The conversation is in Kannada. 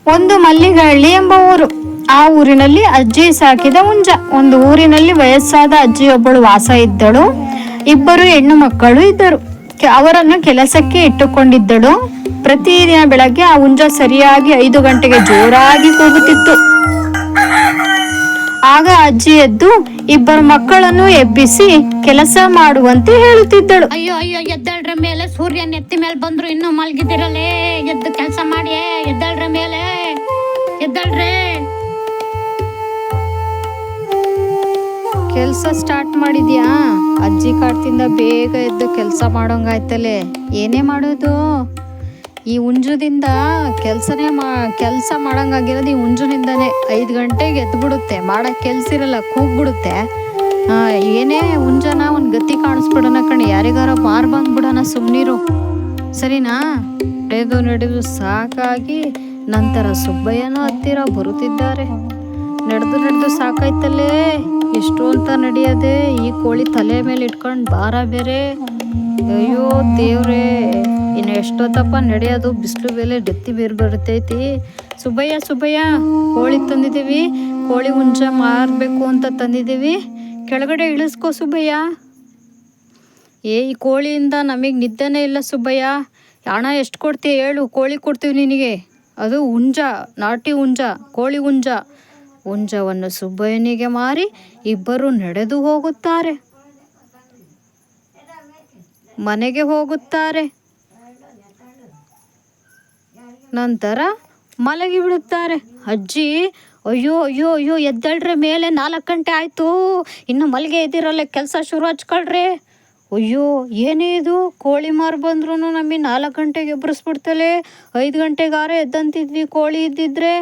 ಒಂದು ಮಲ್ಲಿಗಹಳ್ಳಿ ಎಂಬ ಊರು. ಆ ಊರಿನಲ್ಲಿ ಅಜ್ಜಿ ಸಾಕಿದ ಹುಂಜ. ಒಂದು ಊರಿನಲ್ಲಿ ವಯಸ್ಸಾದ ಅಜ್ಜಿಯೊಬ್ಬಳು ವಾಸ ಇದ್ದಳು. ಇಬ್ಬರು ಹೆಣ್ಣು ಮಕ್ಕಳು ಇದ್ದರು. ಅವರನ್ನು ಕೆಲಸಕ್ಕೆ ಇಟ್ಟುಕೊಂಡಿದ್ದಳು. ಪ್ರತಿದಿನ ಬೆಳಗ್ಗೆ ಆ ಹುಂಜ ಸರಿಯಾಗಿ 5 ಗಂಟೆಗೆ ಜೋರಾಗಿ ಕೂಗುತ್ತಿತ್ತು. ಆಗ ಅಜ್ಜಿ ಎದ್ದು ಇಬ್ಬರು ಮಕ್ಕಳನ್ನು ಎಬ್ಬಿಸಿ ಕೆಲಸ ಮಾಡುವಂತೆ ಹೇಳುತ್ತಿದ್ದಳು. ಅಯ್ಯೋ ಅಯ್ಯೋ, ಎದ್ದಳ್ರ ಮೇಲೆ, ಸೂರ್ಯನ ಎತ್ತಿ ಮೇಲೆ ಬಂದ್ರು, ಇನ್ನೂ ಮಲ್ಗಿದಿರಲೇ, ಎದ್ದು ಕೆಲಸ ಮಾಡಿ, ಎದ್ದಳ್ರ ಮೇಲೆ, ಎದ್ದಳ್ರೆ. ಕೆಲಸ ಸ್ಟಾರ್ಟ್ ಮಾಡಿದ್ಯಾ? ಅಜ್ಜಿ ಕಾಡ್ತಿಂದ ಬೇಗ ಎದ್ದು ಕೆಲಸ ಮಾಡೋಂಗಾಯ್ತಲೆ. ಏನೇ ಮಾಡೋದು? ಈ ಹುಂಜದಿಂದ ಕೆಲಸ ಮಾಡೋಂಗಾಗಿರೋದು ಈ ಹುಂಜನಿಂದಾನೆ. 5 ಗಂಟೆಗೆ ಎದ್ದು ಬಿಡುತ್ತೆ, ಮಾಡೋಕ್ಕೆ ಕೆಲಸ ಇರಲ್ಲ, ಕೂಗ್ಬಿಡುತ್ತೆ. ಏನೇ ಹುಂಜನ ಒಂದು ಗತಿ ಕಾಣಿಸ್ಬಿಡೋಣ ಕಣೆ, ಯಾರಿಗಾರ ಮಾರ್ಬಂದ್ಬಿಡೋಣ, ಸುಮ್ಮನಿರು, ಸರಿನಾ? ನಡೆದು ಸಾಕಾಗಿ ನಂತರ ಸುಬ್ಬಯ್ಯನ ಹತ್ತಿರ ಬರುತ್ತಿದ್ದಾರೆ. ನಡೆದು ಸಾಕಾಯ್ತಲ್ಲೇ, ಎಷ್ಟು ಅಂತ ನಡೆಯೋದೆ, ಈ ಕೋಳಿ ತಲೆ ಮೇಲೆ ಇಟ್ಕೊಂಡು ಭಾರ ಬೇರೆ. ಅಯ್ಯೋ ದೇವ್ರೇ, ಇನ್ನು ಎಷ್ಟೊತ್ತಪ್ಪ ನಡೆಯೋದು, ಬಿಸಿಲು ಬೇಲೆ ಡೆತ್ತಿ ಬೇರೆ ಬರ್ತೈತಿ. ಸುಬ್ಬಯ್ಯ, ಕೋಳಿ ತಂದಿದ್ದೀವಿ, ಕೋಳಿ ಹುಂಜ ಮಾರಬೇಕು ಅಂತ ತಂದಿದ್ದೀವಿ, ಕೆಳಗಡೆ ಇಳಿಸ್ಕೋ ಸುಬ್ಬಯ್ಯ. ಈ ಕೋಳಿಯಿಂದ ನಮಗೆ ನಿದ್ದೆನೇ ಇಲ್ಲ ಸುಬ್ಬಯ್ಯ. ಹಣ ಎಷ್ಟು ಕೊಡ್ತೀಯ ಹೇಳು, ಕೋಳಿ ಕೊಡ್ತೀವಿ ನಿನಗೆ. ಅದು ಹುಂಜ, ನಾಟಿ ಹುಂಜ, ಕೋಳಿ ಹುಂಜ. ಹುಂಜವನ್ನು ಸುಬ್ಬಯ್ಯನಿಗೆ ಮಾರಿ ಇಬ್ಬರು ನಡೆದು ಹೋಗುತ್ತಾರೆ, ಮನೆಗೆ ಹೋಗುತ್ತಾರೆ. ನಂತರ ಮಲಗಿ ಬಿಡುತ್ತಾರೆ. ಅಜ್ಜಿ ಅಯ್ಯೋ ಅಯ್ಯೋ ಅಯ್ಯೋ, ಎದ್ದಳ್ರೆ ಮೇಲೆ, 4 ಗಂಟೆ ಆಯಿತು, ಇನ್ನು ಮಲಗೆ ಇದ್ದಿರಲ್ಲ, ಕೆಲಸ ಶುರು ಹಚ್ಕೊಳ್ರಿ. ಅಯ್ಯೋ ಏನೇ ಇದು, ಕೋಳಿ ಮಾರು ಬಂದ್ರು ನಮಗೆ 4 ಗಂಟೆಗೆ ಎಬ್ಬರಿಸ್ಬಿಡ್ತಲೆ. 5 ಗಂಟೆಗಾರ ಎದ್ದಂತಿದ್ವಿ ಕೋಳಿ ಇದ್ದಿದ್ರೆ.